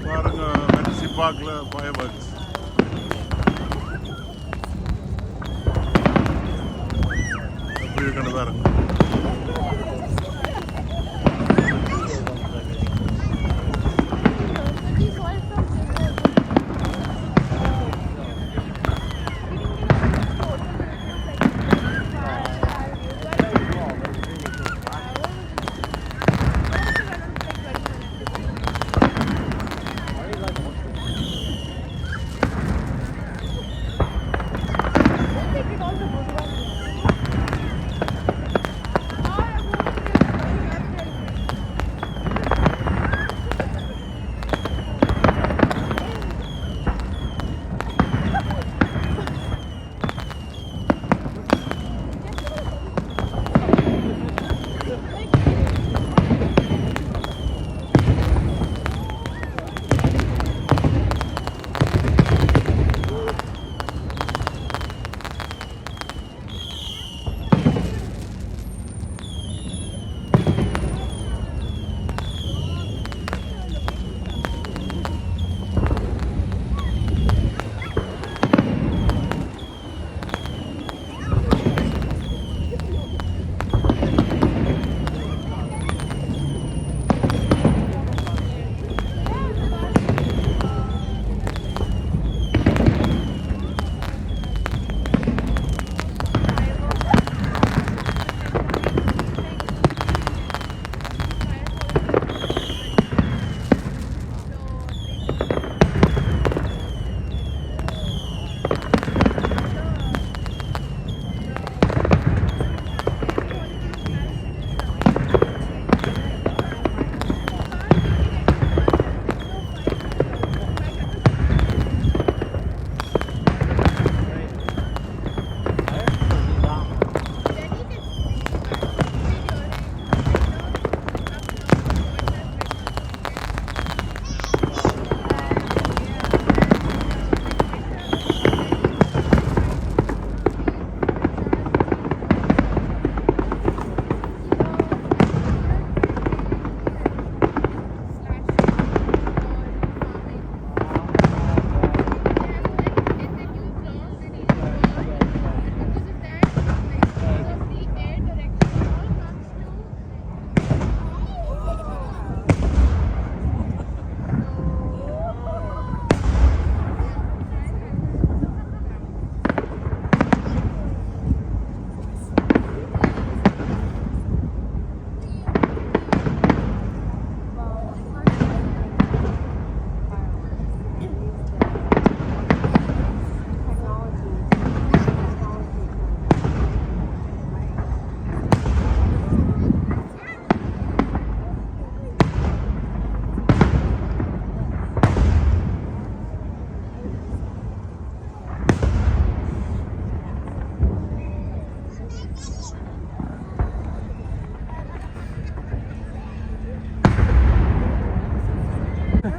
பாருங்க மெர்சி பார்க்ல ஃபயர்வர்க்ஸ். எப்படி இருக்குன்னு பாருங்க. I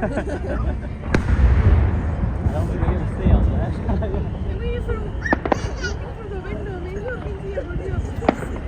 don't think they're gonna stay on that. Maybe from the window, maybe you can see a video of this.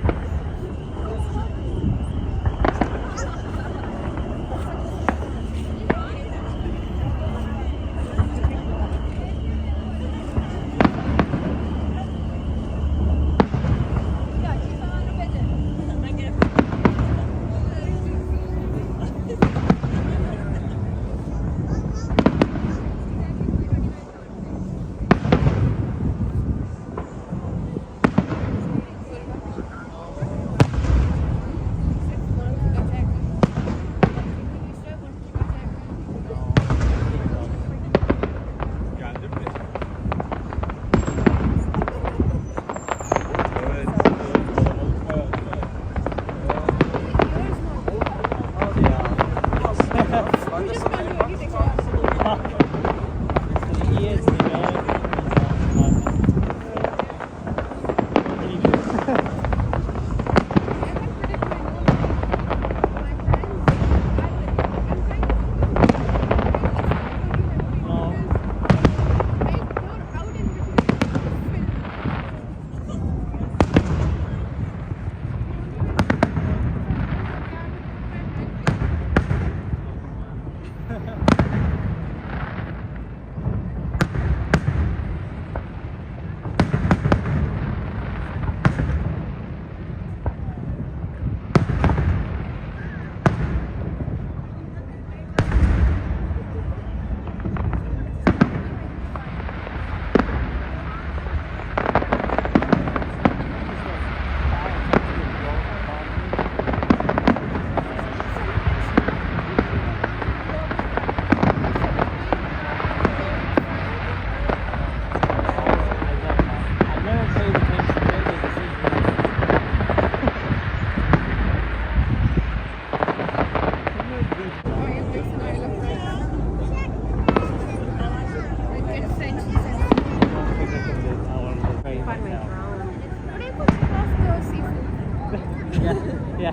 Yeah.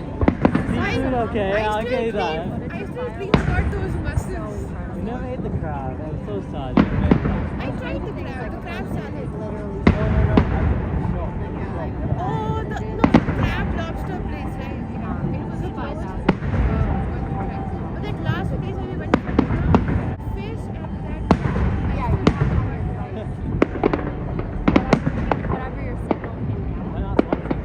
Seafood, okay, I'll get you that. I still dream about those mussels. You never ate the crab. I'm so sad. You never ate the crab. I tried the crab. The crab salad. Oh, Oh, the crab lobster place, right? It was the first one to try. But that last place when we went to fish and that. Yeah, you have to whatever your signal can do. I asked one thing.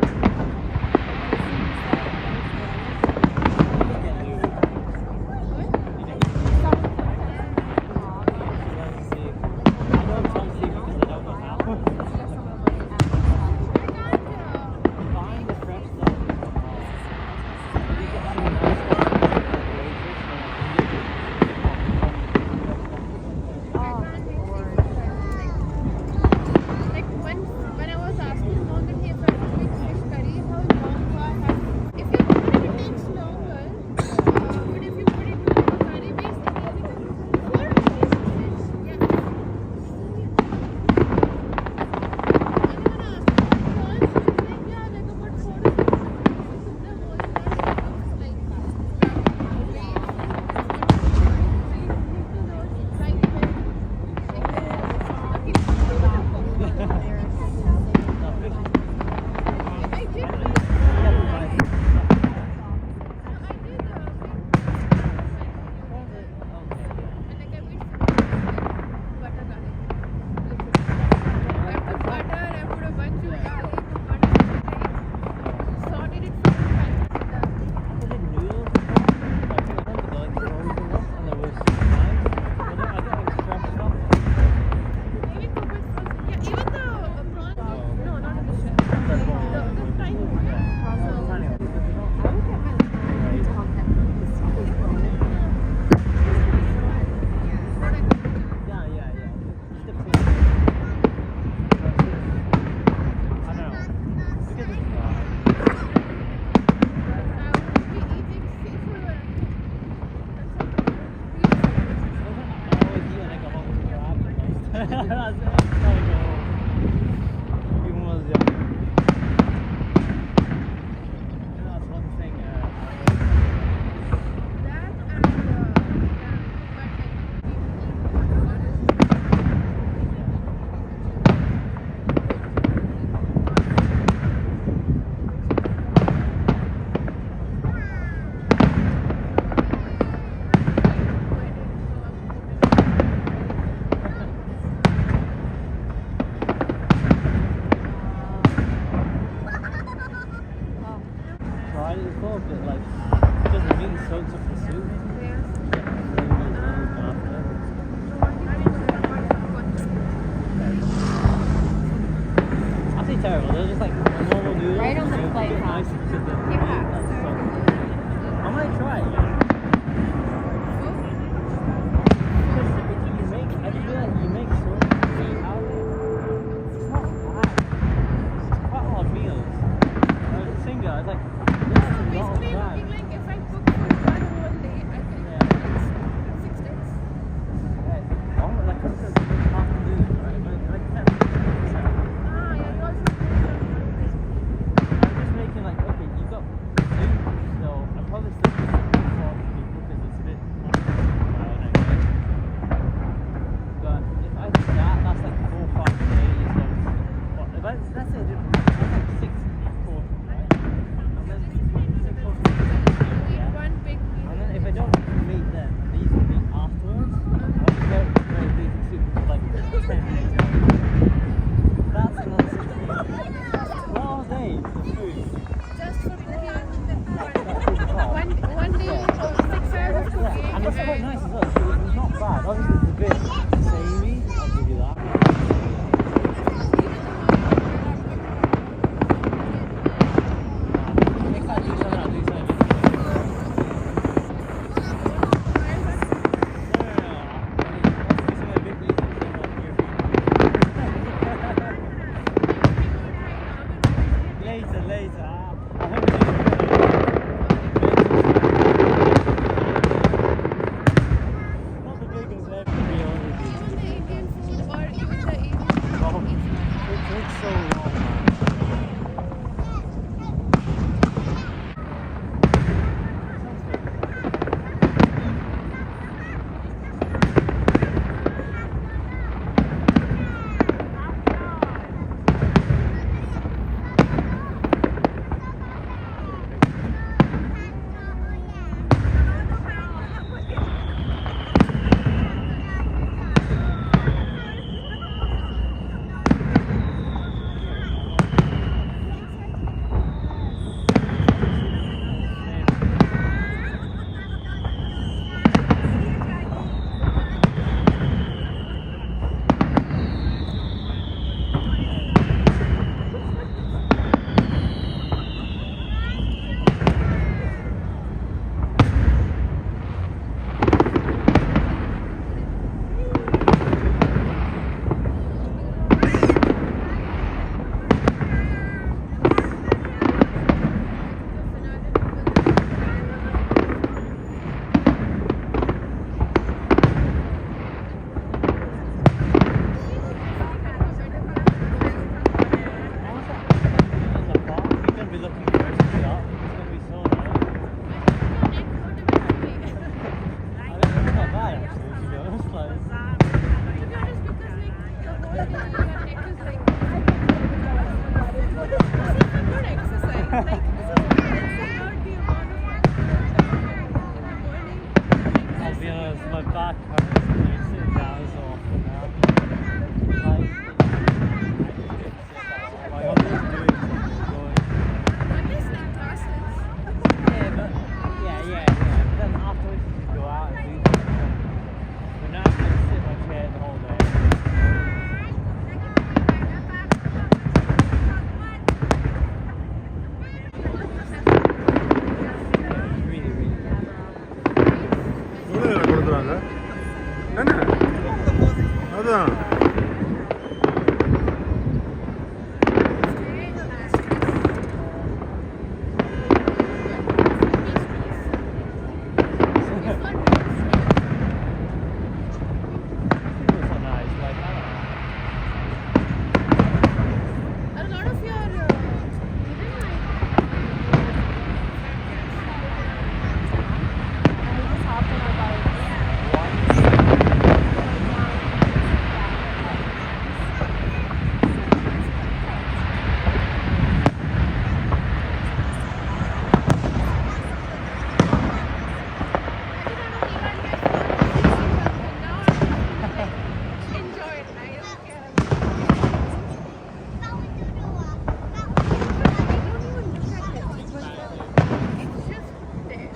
I don't tell Steve because I don't know how. Buying the fresh stuff. You get some nice Like when I was asking mom that he had fish curry, how long was if it takes longer, but if you put it in curry base, it will be 4 minutes. Yeah. I'm gonna ask him once, he's like, yeah, like about 4 to 6 minutes. The whole lot like தான். A lot of your enjoy it. I don't care. It's just there.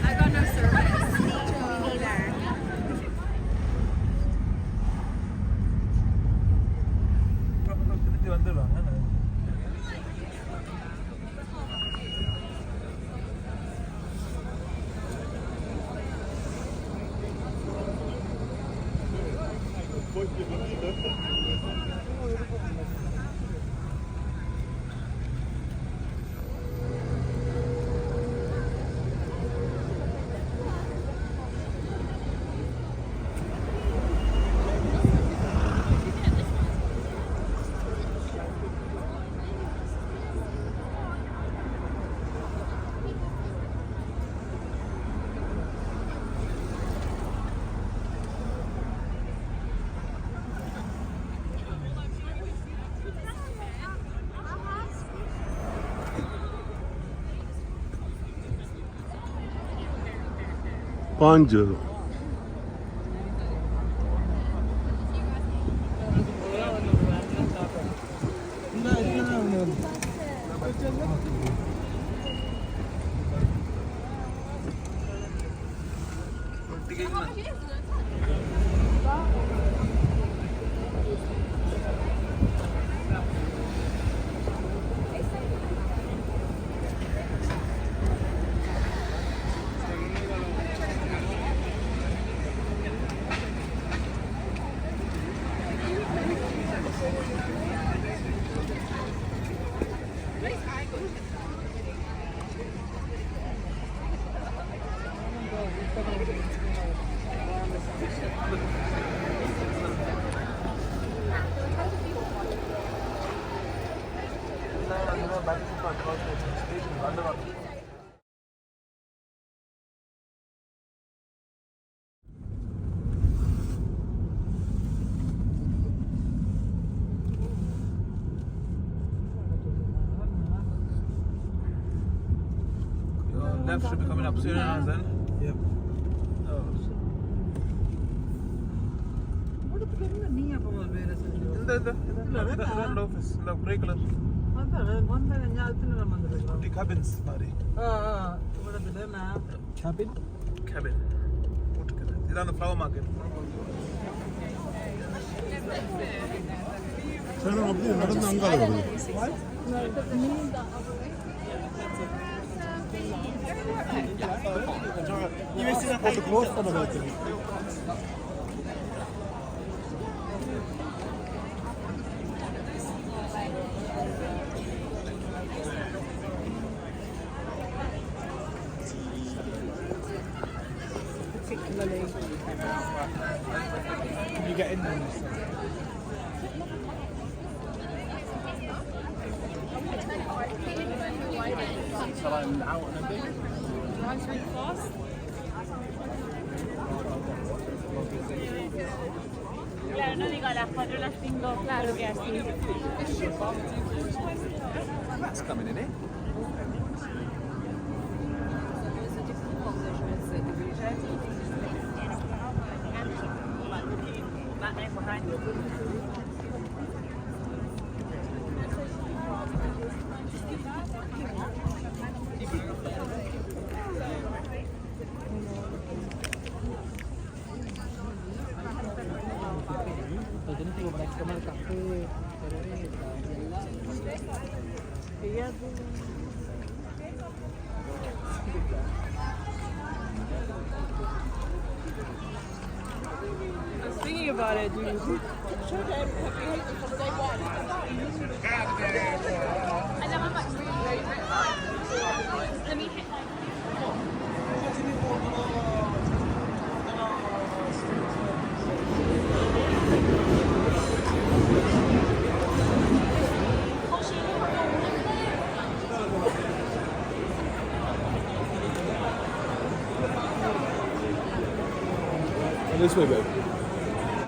I got no service. Me neither. €5. Left should be coming up soon as then. Yep. In the office, in the grey color. The cabins, Mari. Cabin? Cabin. These are the flower market. நடந்து அங்கால வருது. Close பண்ண வச்சு You get in there and stuff. So I'm out and a bit. Runs really fast. Claro, no digo a las 4 o las 5, claro que así. That's coming in, eh? Thinking about it, dude. This way, babe.